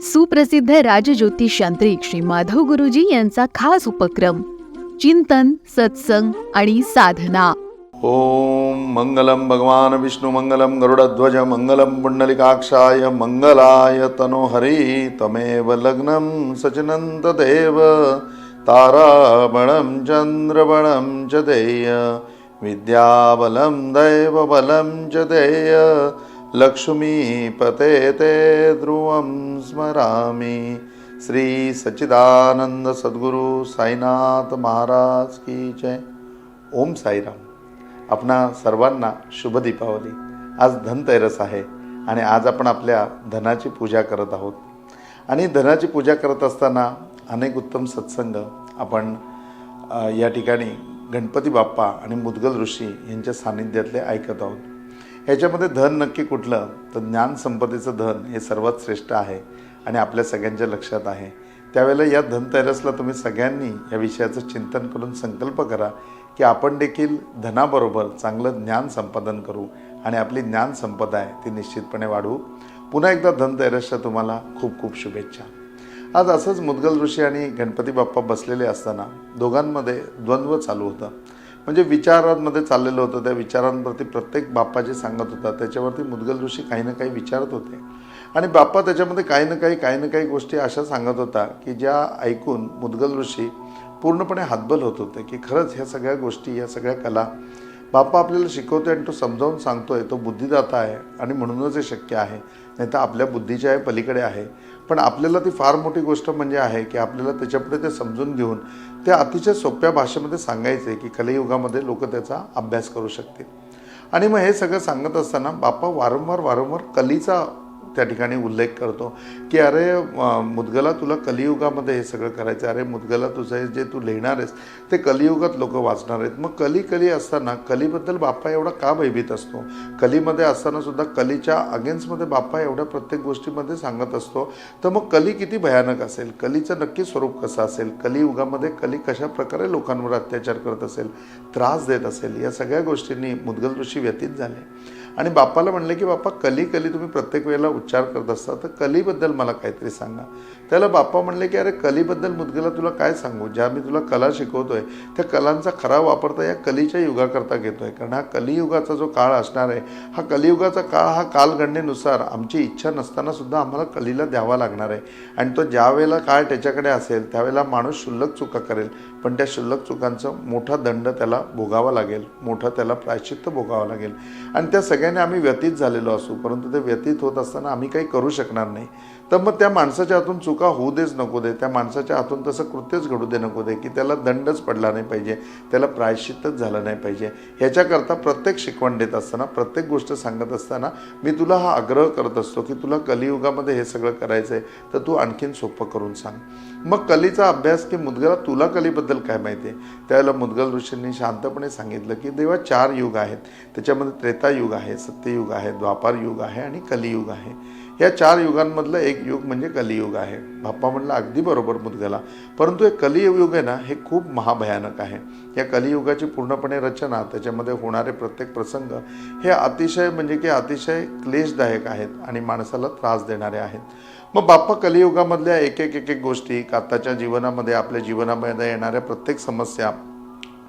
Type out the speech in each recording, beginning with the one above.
सुप्रसिद्ध राजज्योतिषांत्रिक श्री माधव गुरुजी यांचा खास उपक्रम चिंतन, सत्संग आणि साधना. ओम मंगलम भगवान विष्णु मंगलम गरुडध्वज मंगलम पुंडलिकाक्षाय मंगलाय तनोहरि तमेव लग्नं सचनंत देव ताराबलं चंद्रबलं च देय विद्याबलं दैवबलं च देय लक्ष्मीपते ते ध्रुवं स्मरामि. श्री सच्चिदानंद सद्गुरु साईनाथ महाराज की जय. ओम साईराम. आपणा सर्वांना शुभ दीपावली. आज धनतेरस आहे आणि आज आपण आपल्या धनाची पूजा करत आहोत. आणि धनाची पूजा करत असताना अनेक उत्तम सत्संग आपण या ठिकाणी गणपती बाप्पा आणि मुद्गल ऋषी यांच्या सानिध्यातले ऐकत आहोत. ह्याच्यामध्ये धन नक्की कुठलं, तर ज्ञान संपदेचं धन हे सर्वात श्रेष्ठ आहे आणि आपल्या सगळ्यांच्या लक्षात आहे. त्यावेळेला या धनतेरसला तुम्ही सगळ्यांनी या विषयाचं चिंतन करून संकल्प करा की आपण देखील धनाबरोबर चांगलं ज्ञान संपादन करू आणि आपली ज्ञान संपदा आहे ती निश्चितपणे वाढवू. पुन्हा एकदा धनतेरसच्या तुम्हाला खूप खूप शुभेच्छा. आज असंच मुद्गल ऋषी आणि गणपती बाप्पा बसलेले असताना दोघांमध्ये द्वंद्व चालू होतं. म्हणजे विचारांमध्ये चाललेलं होतं. त्या विचारांवरती प्रत्येक बाप्पा जे सांगत होता त्याच्यावरती मुद्गल ऋषी काही ना काही विचारत होते आणि बाप्पा त्याच्यामध्ये काही ना काही गोष्टी अशा सांगत होता की ज्या ऐकून मुद्गल ऋषी पूर्णपणे हातबल होत होते की खरंच ह्या सगळ्या गोष्टी, ह्या सगळ्या कला बाप्पा आपल्याला शिकवतोय आणि तो समजावून सांगतोय. तो बुद्धिदाता आहे आणि म्हणूनच हे शक्य आहे, नाही तर आपल्या बुद्धीच्या पलीकडे आहे. पण आपल्याला ती फार मोठी गोष्ट म्हणजे आहे की आपल्याला त्याच्यापुढे ते समजून घेऊन ते अतिशय सोप्या भाषेमध्ये सांगायचे की कलियुगामध्ये लोक त्याचा अभ्यास करू शकतील. आणि मग हे सगळं सांगत असताना बाप्पा वारंवार कलीचा त्या ठिकाणी उल्लेख करतो की अरे मुद्गला, तुला कलियुगामध्ये हे सगळं करायचं. अरे मुद्गला, तुझं जे तू लिहिणार आहेस ते कलियुगात लोक वाचणार आहेत. मग कली असताना कलीबद्दल बाप्पा एवढा का भयभीत असतो? कलीमध्ये असताना सुद्धा कलीच्या अगेन्स्टमध्ये बाप्पा एवढ्या प्रत्येक गोष्टीमध्ये सांगत असतो. तर मग कली किती भयानक असेल, कलीचं नक्की स्वरूप कसं असेल, कलियुगामध्ये कली कशा प्रकारे लोकांवर अत्याचार करत असेल, त्रास देत असेल, या सगळ्या गोष्टींनी मुद्गल ऋषी व्यतीत झाले. आणि बाप्पाला म्हणले की बाप्पा, कली तुम्ही प्रत्येक वेळेला उच्चार करत असता, तर कलीबद्दल मला काहीतरी सांगा. त्याला बाप्पा म्हणले की अरे कलीबद्दल मुद्गला तुला काय सांगू, ज्या मी तुला कला शिकवतोय त्या कलांचा खरा वापर तर या कलीच्या युगाकरता घेतोय. कारण हा कलियुगाचा जो काळ असणार आहे, हा कलियुगाचा काळ हा कालगणनेनुसार आमची इच्छा नसताना सुद्धा आम्हाला कलीला द्यावा लागणार आहे. आणि तो ज्या वेळेला काळ त्याच्याकडे असेल त्यावेळेला माणूस क्षुल्लक चुका करेल, पण त्या क्षुल्लक चुकांचं मोठा दंड त्याला भोगावा लागेल, मोठा त्याला प्रायश्चित्त भोगावं लागेल. आणि त्या सगळ्यांनी आम्ही व्यतीत झालेलो असू, परंतु ते व्यतीत होत असताना आम्ही काही करू शकणार नाही. तर मग त्या माणसाच्या हातून चुका होऊ देच नको दे, त्या माणसाच्या हातून तसं कृत्यच घडू दे नको दे की त्याला दंडच पडला नाही पाहिजे, त्याला प्रायश्चित्तच झालं नाही पाहिजे. ह्याच्याकरता प्रत्येक शिकवण देत असताना, प्रत्येक गोष्ट सांगत असताना मी तुला हा आग्रह करत असतो की तुला कलियुगामध्ये हे सगळं करायचं आहे तर तू आणखीन सोपं करून सांग. मग कलीचा अभ्यास की मुद्गला, तुला कलीबद्दल काय माहिती आहे? त्यावेळेला मुद्गल ऋषींनी शांतपणे सांगितलं की देवा 4 युग आहेत. त्याच्यामध्ये त्रेतायुग आहे, सत्ययुग आहे, द्वापार युग आहे आणि कलियुग आहे. या 4 युगांमधलं एक युग म्हणजे कलियुग आहे. बाप्पा म्हणला अगदी बरोबर मुद्गला, परंतु हे कलियुग आहे ना, हे खूप महाभयानक आहे. या कलियुगाची पूर्णपणे रचना, त्याच्यामध्ये होणारे प्रत्येक प्रसंग हे अतिशय म्हणजे की अतिशय क्लेशदायक आहेत आणि माणसाला त्रास देणारे आहेत. मग बाप्पा कलियुगामधल्या एक गोष्टी, आताच्या जीवनामध्ये, आपल्या जीवनामध्ये येणाऱ्या प्रत्येक समस्या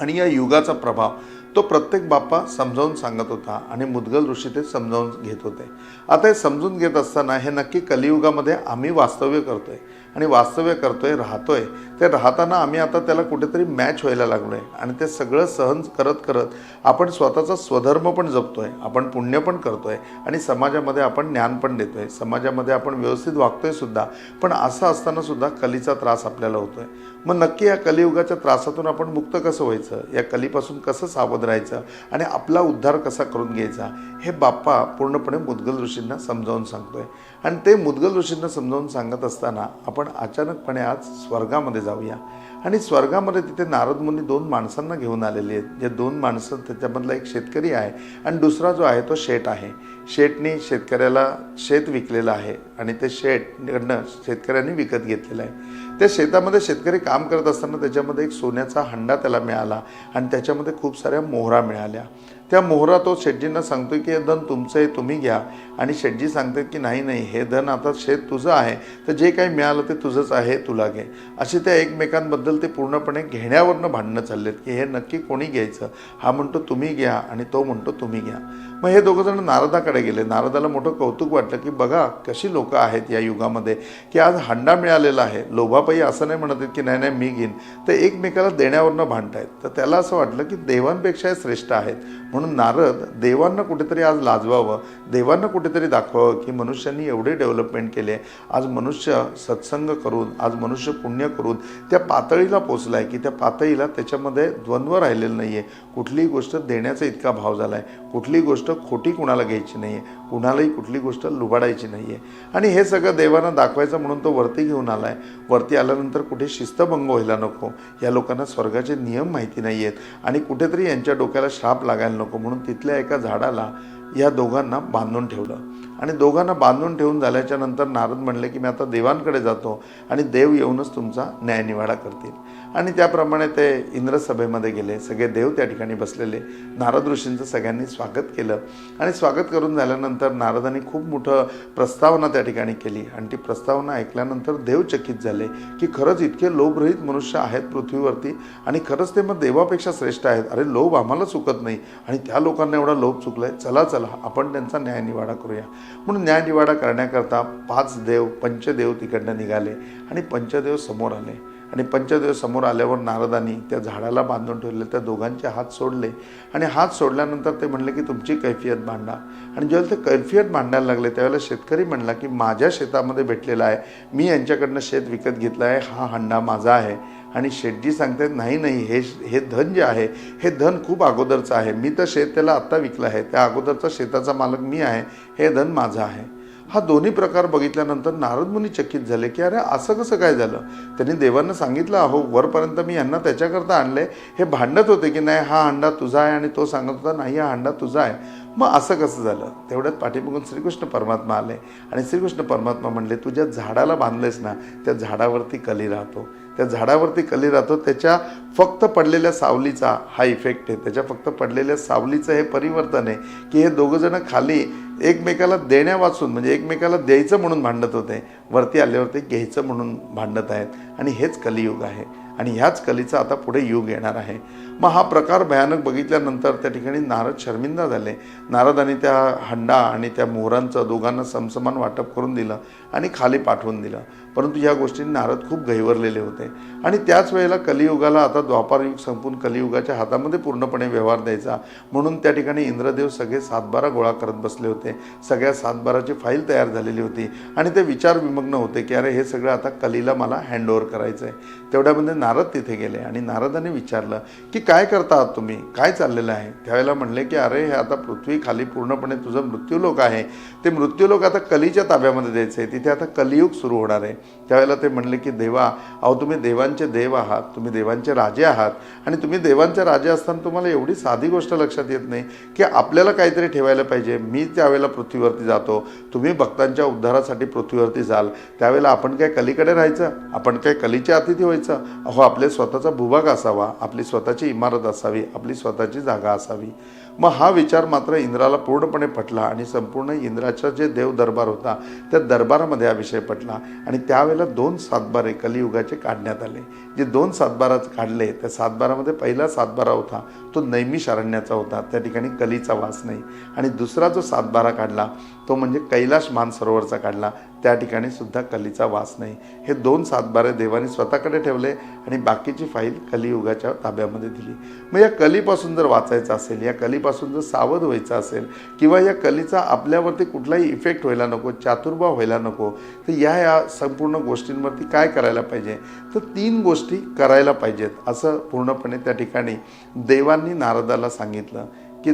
आणि या युगाचा प्रभाव तो प्रत्येक बाप्पा समजावून सांगत होता आणि मुद्गल ऋषी ते समजावून घेत होते. आता हे समजून घेत असताना हे नक्की कलियुगामध्ये आम्ही वास्तव्य करतोय आणि वास्तव्य करतोय, राहतोय. ते राहताना आम्ही आता त्याला कुठेतरी मॅच व्हायला लागलोय आणि ते सगळं सहन करत आपण स्वतःचा स्वधर्म पण जपतोय, आपण पुण्य पण करतोय आणि समाजामध्ये आपण ज्ञान पण देतोय, समाजामध्ये आपण व्यवस्थित वागतोय सुद्धा. पण असं असताना सुद्धा कलीचा त्रास आपल्याला होतोय. मग नक्की या कलियुगाच्या त्रासातून आपण मुक्त कसं व्हायचं, या कलीपासून कसं सावध राहायचं आणि आपला उद्धार कसा करून घ्यायचा, हे बाप्पा पूर्णपणे मुद्गल ऋषींना समजावून सांगतोय. आणि ते मुद्गल ऋषींना समजावून सांगत असताना आपण अचानकपणे आज स्वर्गामध्ये जाऊया. आणि स्वर्गामध्ये तिथे नारद मुनी 2 माणसांना घेऊन आलेले आहेत. जे 2 माणसं, त्याच्यामधला एक शेतकरी आहे आणि दुसरा जो आहे तो शेठ आहे. शेठनी शेतकऱ्याला शेत विकलेलं आहे आणि ते शेठकडनं शेतकऱ्यांनी विकत घेतलेलं आहे. त्या शेतामध्ये शेतकरी काम करत असताना त्याच्यामध्ये एक सोन्याचा हंडा त्याला मिळाला आणि त्याच्यामध्ये खूप साऱ्या मोहरा मिळाल्या. त्या मोहरा तो शेटजींना सांगतोय की हे धन तुमचं आहे, तुम्ही घ्या. आणि शेटजी सांगतात की नाही नाही, हे धन आता शेत तुझं आहे, तर जे काही मिळालं ते तुझंच आहे, तुला घे. असे त्या एकमेकांबद्दल ते पूर्णपणे घेण्यावरनं भांडणं चाललेत की हे नक्की कोणी घ्यायचं. हा म्हणतो तुम्ही घ्या आणि तो म्हणतो तुम्ही घ्या. मग हे दोघं जण नारदाकडे गेले. नारदाला मोठं कौतुक वाटलं की बघा कशी लोक आहेत या युगामध्ये की आज हंडा मिळालेला आहे, लोभापायी असं नाही म्हणत आहेत की नाही नाही मी घेईन, तर एकमेकाला देण्यावरनं भांडतायत. तर त्याला असं वाटलं की देवांपेक्षा श्रेष्ठ आहेत. म्हणून नारद देवांना कुठेतरी आज लाजवावं, देवांना कुठेतरी दाखवावं की मनुष्यांनी एवढे डेव्हलपमेंट केले. आज मनुष्य सत्संग करून, आज मनुष्य पुण्य करून त्या पातळीला पोचला आहे की त्या पातळीला त्याच्यामध्ये द्वंद्व राहिलेलं नाही आहे. कुठलीही गोष्ट देण्याचा इतका भाव झाला आहे, कुठलीही गोष्ट खोटी कुणाला घ्यायची नाही आहे, कुणालाही कुठली गोष्ट लुबाडायची नाही आहे. आणि हे सगळं देवांना दाखवायचं म्हणून तो वरती घेऊन आला आहे. वरती आल्यानंतर कुठे शिस्तभंग व्हायला नको, या लोकांना स्वर्गाचे नियम माहिती नाही आहेत आणि कुठेतरी यांच्या डोक्याला श्राप लागायला नको म्हणून तिथल्या एका झाडाला या दोघांना बांधून ठेवलं. आणि दोघांना बांधून ठेवून झाल्याच्या नंतर नारद म्हणले की मी आता देवांकडे जातो आणि देव येऊनच तुमचा न्यायनिवाडा करतील. आणि त्याप्रमाणे ते इंद्रसभेमध्ये गेले. सगळे देव त्या ठिकाणी बसलेले. नारद ऋषींचं सगळ्यांनी स्वागत केलं आणि स्वागत करून झाल्यानंतर नारदांनी खूप मोठं प्रस्तावना त्या ठिकाणी केली. आणि ती प्रस्तावना ऐकल्यानंतर देव चकित झाले की खरंच इतके लोभरहित मनुष्य आहेत पृथ्वीवरती आणि खरंच ते मग देवापेक्षा श्रेष्ठ आहेत. अरे लोभ आम्हाला चुकत नाही आणि त्या लोकांना एवढा लोभ चुकलाय, चला चला आपण त्यांचा न्यायनिवाडा करूया. म्हणून न्यायनिवाडा करण्याकरता 5 देव, पंचदेव तिकडनं निघाले आणि पंचदेव समोर आले. आणि पंचदेव समोर आल्यावर नारदांनी त्या झाडाला बांधून ठेवले, त्या दोघांचे हात सोडले. आणि हात सोडल्यानंतर ते म्हणले की तुमची कैफियत मांडा. आणि जेव्हा ते कैफियत मांडायला लागले त्यावेळेला शेतकरी म्हणला की माझ्या शेतामध्ये भेटलेला आहे, मी यांच्याकडनं शेत विकत घेतलं आहे, हा हंडा माझा आहे. आणि शेठजी सांगतात नाही नाही, हे धन जे आहे हे धन खूप अगोदरचं आहे, मी तर शेत त्याला आत्ता विकलं आहे, त्या अगोदरचा शेताचा मालक मी आहे, हे धन माझं आहे. हा दोन्ही प्रकार बघितल्यानंतर नारद मुनी चकित झाले की अरे असं कसं काय झालं. त्यांनी देवांना सांगितलं अहो वरपर्यंत मी यांना त्याच्याकरता आणले, हे भांडत होते की नाही हा हंडा तुझा आहे आणि तो सांगत होता नाही हा हंडा तुझा आहे, मग असं कसं झालं. तेवढ्यात पाठीमागून श्रीकृष्ण परमात्मा आले आणि श्रीकृष्ण परमात्मा म्हणले तुझ्या झाडाला बांधलेस ना, त्या झाडावरती कली राहतो, त्या झाडावरती कली राहतो, त्याच्या फक्त पडलेल्या सावलीचा हा इफेक्ट आहे, त्याच्या फक्त पडलेल्या सावलीचं हे परिवर्तन आहे की हे दोघं जण खाली एकमेकाला देण्या वाचून म्हणजे एकमेकाला द्यायचं म्हणून भांडत होते, वरती आल्यावरती घ्यायचं म्हणून भांडत आहेत. आणि हेच कलियुग आहे आणि ह्याच कलीचा आता पुढे युग येणार आहे. मग हा प्रकार भयानक बघितल्यानंतर त्या ठिकाणी नारद शर्मिंदा झाले. नारदांनी त्या हंडा आणि त्या मोहरांचं दोघांना समसमान वाटप करून दिलं आणि खाली पाठवून दिलं. परंतु ह्या गोष्टींनी नारद खूप गहिवरलेले होते. आणि त्याच वेळेला कलियुगाला आता द्वापार युग संपून कलियुगाच्या हातामध्ये पूर्णपणे व्यवहार द्यायचा म्हणून त्या ठिकाणी इंद्रदेव सगळे 7-12 गोळा करत बसले होते. सगळ्या 7-12ची फाईल तयार झालेली होती आणि ते विचार विमग्न होते की अरे हे सगळं आता कलीला मला हँडओव्हर करायचं आहे. तेवढ्यामध्ये नारद तिथे गेले आणि नारदांनी विचारलं की काय करता आहात तुम्ही, काय चाललेलं आहे. त्यावेळेला म्हणले की अरे हे आता पृथ्वी खाली पूर्णपणे तुझं मृत्यूलोक आहे, ते मृत्यूलोक आता कलीच्या ताब्यामध्ये द्यायचं आहे, तिथे आता कलियुग सुरू होणार आहे. त्यावेळेला ते म्हणले की देवा अहो तुम्ही देवांचे देव आहात, तुम्ही देवांचे राजे आहात आणि तुम्ही देवांचे राजे असताना तुम्हाला एवढी साधी गोष्ट लक्षात येत नाही की आपल्याला काहीतरी ठेवायला पाहिजे. मी त्यावेळेला पृथ्वीवरती जातो, तुम्ही भक्तांच्या उद्धारासाठी पृथ्वीवरती जाल, त्यावेळेला आपण काय कलीकडे राहायचं, आपण काय कलीचे अतिथी व्हायचं. अहो आपले स्वतःचा भूभाग असावा, आपली स्वतःची इमारत असावी, आपली स्वतःची जागा असावी. मग हा विचार मात्र इंद्राला पूर्णपणे पटला आणि संपूर्ण इंद्राचा जे देव दरबार होता त्या दरबारामध्ये हा विषय पटला. आणि त्यावेळेला 2 सातबारे कलियुगाचे काढण्यात आले. जे 2 सातबारा काढले त्या सातबारामध्ये पहिला सातबारा होता तो नैमिषारण्याचा होता, त्या ठिकाणी कलीचा वास नाही. आणि दुसरा जो सातबारा काढला तो म्हणजे कैलाश मानसरोवरचा काढला, त्या ठिकाणी सुद्धा कलीचा वास नाही. हे 2 सातबारे देवाने स्वतःकडे ठेवले आणि बाकीची फाईल कलियुगाच्या ताब्यामध्ये दिली. मग या कलीपासून जर वाचायचं असेल, या कलीपासून जर सावध व्हायचं असेल किंवा या कलीचा आपल्यावरती कुठलाही इफेक्ट व्हायला नको, चातुर्भाव व्हायला नको, तर या संपूर्ण गोष्टींवरती काय करायला पाहिजे, तर 3 गोष्टी करायला पाहिजेत असं पूर्णपणे त्या ठिकाणी देवांनी नारदाला सांगितलं की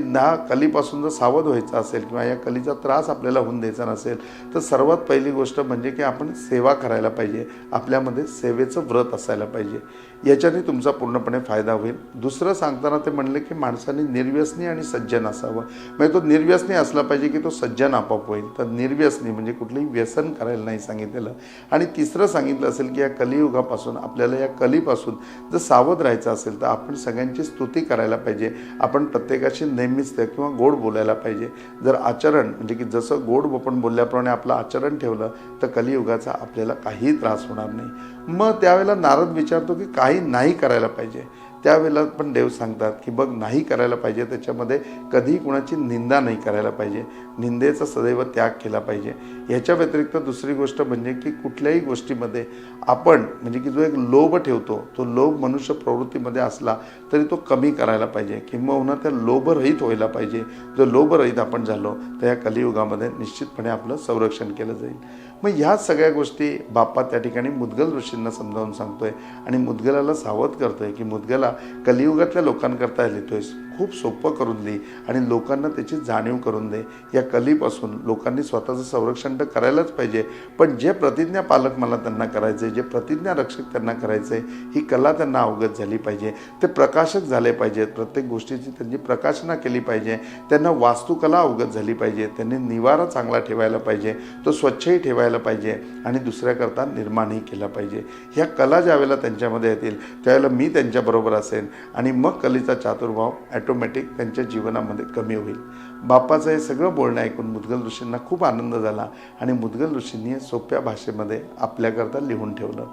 कलीपासून जर सावध व्हायचं असेल किंवा या कलीचा त्रास आपल्याला होऊन द्यायचा नसेल तर सर्वात पहिली गोष्ट म्हणजे की आपण सेवा करायला पाहिजे, आपल्यामध्ये सेवेचं व्रत असायला पाहिजे. याच्याने तुमचा पूर्णपणे फायदा होईल. दुसरं सांगताना ते म्हणले की माणसाने निर्व्यसनी आणि सज्जन असावं. म्हणजे तो निर्व्यसनी असला पाहिजे की तो सज्जन आपोआप होईल. तर निर्व्यसनी म्हणजे कुठलंही व्यसन करायला नाही सांगितलेलं. आणि तिसरं सांगितलं असेल की या कलियुगापासून आपल्याला या कलीपासून जर सावध राहायचं असेल तर आपण सगळ्यांची स्तुती करायला पाहिजे, आपण प्रत्येकाशी नेहमीच ते किंवा गोड बोलायला पाहिजे. जर आचरण म्हणजे की जसं गोड आपण बोलल्याप्रमाणे आपलं आचरण ठेवलं तर कलियुगाचा आपल्याला काहीही त्रास होणार नाही. मग त्यावेळेला नारद विचारतो की काही नाही करायला पाहिजे. त्यावेळेला पण देव सांगतात की बघ, नाही करायला पाहिजे त्याच्यामध्ये कधीही कुणाची निंदा नाही करायला पाहिजे, निंदेचा सदैव त्याग केला पाहिजे. ह्याच्या व्यतिरिक्त दुसरी गोष्ट म्हणजे की कुठल्याही गोष्टीमध्ये आपण म्हणजे की जो एक लोभ ठेवतो, तो लोभ मनुष्य प्रवृत्तीमध्ये असला तरी तो कमी करायला पाहिजे, किंबहुना त्या लोभरहित व्हायला पाहिजे. जो लोभरहित आपण झालो तर या कलियुगामध्ये निश्चितपणे आपलं संरक्षण केलं जाईल. मग ह्या सगळ्या गोष्टी बाप्पा त्या ठिकाणी मुद्गल ऋषींना समजावून सांगतोय आणि मुद्गलाला सावध करतोय की मुद्गला, कलियुगातल्या लोकांकरता लिहितोयस, खूप सोपं करून दे आणि लोकांना त्याची जाणीव करून दे. या कलीपासून लोकांनी स्वतःचं संरक्षण तर करायलाच पाहिजे, पण जे प्रतिज्ञा पालक मला त्यांना करायचे, जे प्रतिज्ञा रक्षक त्यांना करायचे, ही कला त्यांना अवगत झाली पाहिजे. ते प्रकाशक झाले पाहिजेत, प्रत्येक गोष्टीची त्यांची प्रकाशना केली पाहिजे, त्यांना वास्तुकला अवगत झाली पाहिजे, त्यांनी निवारा चांगला ठेवायला पाहिजे, तो स्वच्छही ठेवायला पाहिजे आणि दुसऱ्याकरता निर्माणही केला पाहिजे. ह्या कला ज्यावेळेला त्यांच्यामध्ये येतील त्यावेळेला मी त्यांच्याबरोबर असेन आणि मग कलेचा चातुर्भाव ॲटोमॅटिक त्यांच्या जीवनामध्ये कमी होईल. बाप्पाचं हे सगळं बोलणं ऐकून मुद्गल ऋषींना खूप आनंद झाला आणि मुद्गल ऋषींनी सोप्या भाषेमध्ये आपल्याकरता लिहून ठेवलं.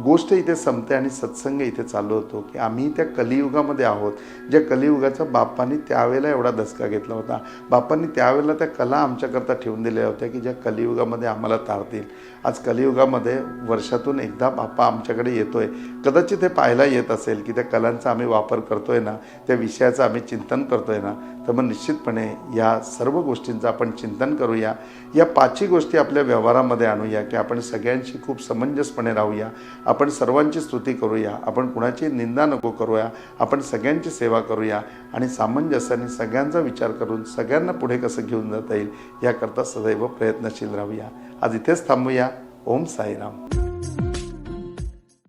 गोष्ट इथे संपते आणि सत्संग इथे चालू होतो की आम्ही त्या कलियुगामध्ये आहोत, ज्या कलियुगाचा बाप्पांनी त्यावेळेला एवढा धसका घेतला होता. बाप्पांनी त्यावेळेला त्या कला आमच्याकरता ठेवून दिल्या होत्या की ज्या कलियुगामध्ये आम्हाला तारतील. आज कलियुगामध्ये वर्षातून एकदा बाप्पा आमच्याकडे येतोय. कदाचित हे पाहायला येत असेल की त्या कलांचा आम्ही वापर करतोय ना, त्या विषयाचं आम्ही चिंतन करतोय ना, तर मग निश्चितपणे या सर्व गोष्टींचं आपण चिंतन करूया. या 5ही गोष्टी आपल्या व्यवहारामध्ये आणूया की आपण सगळ्यांशी खूप समंजसपणे राहूया, आपण सर्वांची स्तुती करूया, आपण कुणाची निंदा नको करूया, आपण सगळ्यांची सेवा करूया आणि सामंजस्याने सगळ्यांचा विचार करून सगळ्यांना पुढे कसं घेऊन जाता येईल याकरता सदैव प्रयत्नशील राहूया. आज इथेच थांबूया. ओम साईराम.